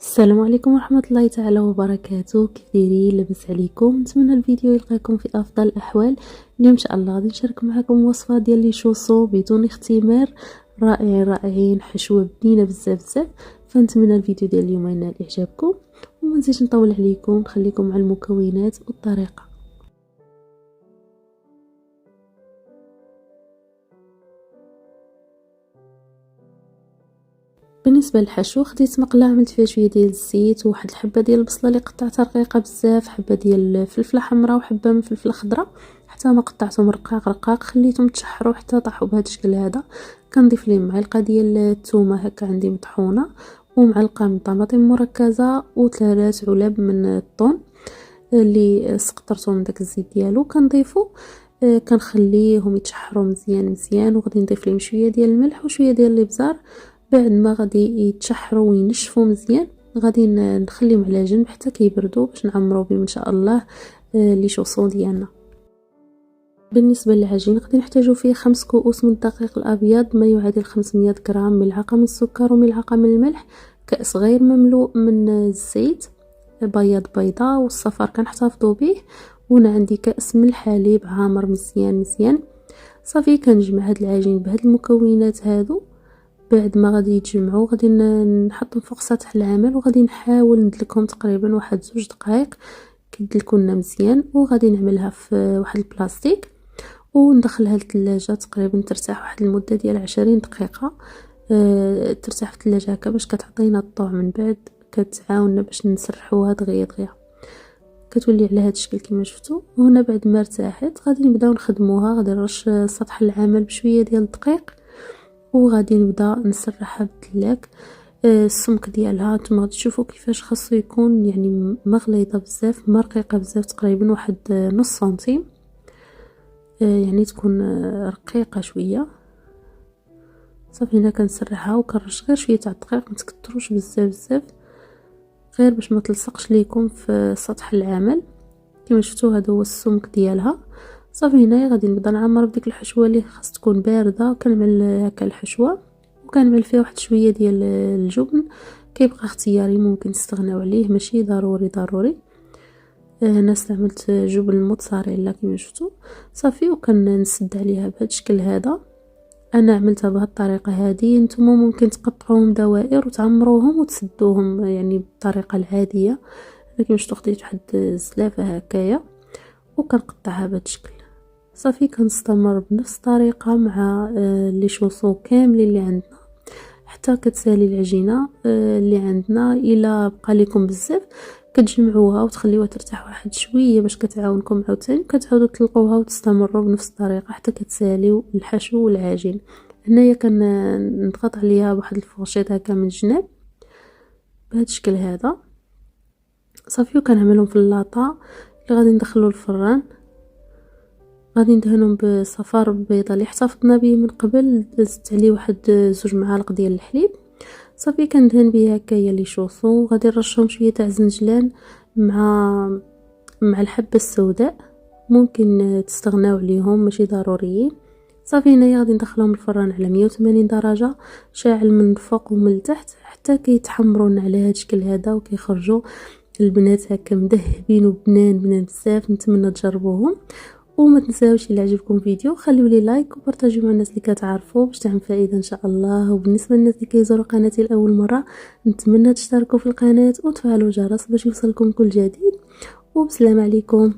السلام عليكم ورحمة الله تعالى وبركاته. كيف دايرين؟ لاباس عليكم؟ نتمنى الفيديو يلقاكم في افضل الاحوال. اليوم ان شاء الله غادي نشارك معكم وصفه ديال لي شوصو بدون اختمار، رائعين حشوه بنينه بزاف بزاف. فنتمنى الفيديو ديال اليوم ينال اعجابكم، وما نزيدش نطول عليكم، نخليكم مع المكونات والطريقه. بالنسبه للحشو خديت مقله عملت فيها شويه ديال الزيت وواحد الحبه ديال البصله اللي قطعتها رقيقه بزاف، حبه ديال الفلفله حمراء وحبه من الفلفله خضراء، حتى ما قطعتهم رقاق رقاق، خليتهم تشحروا حتى طاحوا بهذا الشكل هذا. كنضيف لهم معلقه ديال الثومه هكا عندي مطحونه، ومعلقه من الطماطم مركزه، وثلاث علب من الثوم اللي سقطرته من داك الزيت ديالو كنضيفو. كنخليهم يتشحروا مزيان مزيان، وغادي نضيف لهم شويه ديال الملح وشويه ديال الابزار. بعد ما غادي يتشحروا وينشفوا مزيان غادي نخليهم على جنب حتى كيبردوا باش نعمروا بهم ان شاء الله لي شوصون ديالنا. بالنسبه للعجين غادي نحتاجو فيه 5 كؤوس من الدقيق الابيض، ما يعادل 500 غرام، ملعقه من السكر وملعقه من الملح، كاس صغير مملوء من الزيت، بياض بيضه والصفار كنحتفظوا به، وهنا عندي كاس من الحليب عامر مزيان مزيان. صافي كنجمع هاد العجين بهاد المكونات هادو. بعد ما غادي يتجمعوا غادي نحطهم فوق سطح العمل، وغادي نحاول ندلكهم تقريبا واحد 2 دقائق كيدلكوا لنا مزيان، وغادي نعملها في واحد البلاستيك وندخلها للثلاجه تقريبا ترتاح واحد المده ديال 20 دقيقه. ترتاح في الثلاجه هكا باش كتعطينا الطعم، من بعد كتعاوننا باش نسرحوها دغيا دغيا، كتولي على هذا الشكل كما شفتوا. وهنا بعد ما ارتاحت غادي نبداو نخدموها، غادي نرش سطح العمل بشويه ديال الدقيق، وغادي نبدا نسرحها بالدلاك. السمك ديالها نتوما غادي تشوفوا كيفاش خاصو يكون، يعني ما غليظه بزاف ما رقيقه بزاف، تقريبا واحد نص سنتيم، يعني تكون رقيقه شويه. صافي هنا كنسرحها وكنرش غير شويه تاع الدقيق، ما تكثروش بزاف بزاف، غير باش ما تلصقش ليكم في سطح العمل. كما شفتوا هذا هو السمك ديالها. صافي هنايا غادي نبدا نعمر بديك الحشوه اللي خاص تكون بارده، كنعمل هكا الحشوه وكنعمل فيها واحد شويه ديال الجبن، كيبقى اختياري، ممكن تستغناو عليه ماشي ضروري. انا استعملت جبن الموتزاريلا كما شفتوا. صافي وكنسد عليها بهذا الشكل هذا. انا عملتها بهذه الطريقه هذه، نتوما ممكن تقطعوهم دوائر وتعمروهم وتسدوهم يعني بالطريقه العاديه. انا كما شفتوا خديت واحد الزلافه هكايا وكنقطعها بهذا الشكل. صافي كنستمر بنفس الطريقه مع لي شوصو كاملين اللي عندنا حتى كتسالي العجينه اللي عندنا. الا بقى لكم بزاف كتجمعوها وتخليوها ترتاح واحد شويه باش كتعاونكم عاوتاني، كتعاودوا تطلقوها وتستمروا بنفس الطريقه حتى كتساليو الحشو والعجين. هنايا كنضغط عليها بواحد الفرشيط هكا من الجناب بهذا الشكل هذا. صافي وكنعملهم في اللاطه اللي غادي ندخلو الفران. غادي ندهنهم بصفار بيضه اللي احتفظنا به من قبل، زدت عليه واحد 2 معالق ديال الحليب. صافي كندهن به هكايا لي شوصو، غادي نرشهم شويه تاع زنجلان مع الحبه السوداء، ممكن تستغناو عليهم ماشي ضروريين. صافي هنايا غادي ندخلهم الفران على 180 درجه شاعل من الفوق ومن التحت حتى كيتحمروا على هذا الشكل هذا وكيخرجوا البنات هكا مذهبين وبنان بزاف. نتمنى تجربوهم، وما تنساوش الا عجبكم فيديو خليوا لي لايك وبارطاجيو مع الناس اللي كتعرفوا باش تعم فائده ان شاء الله. وبالنسبه للناس اللي كيزوروا قناتي لاول مره نتمنى تشتركوا في القناه وتفعلوا الجرس باش يوصلكم كل جديد. وبسلام عليكم.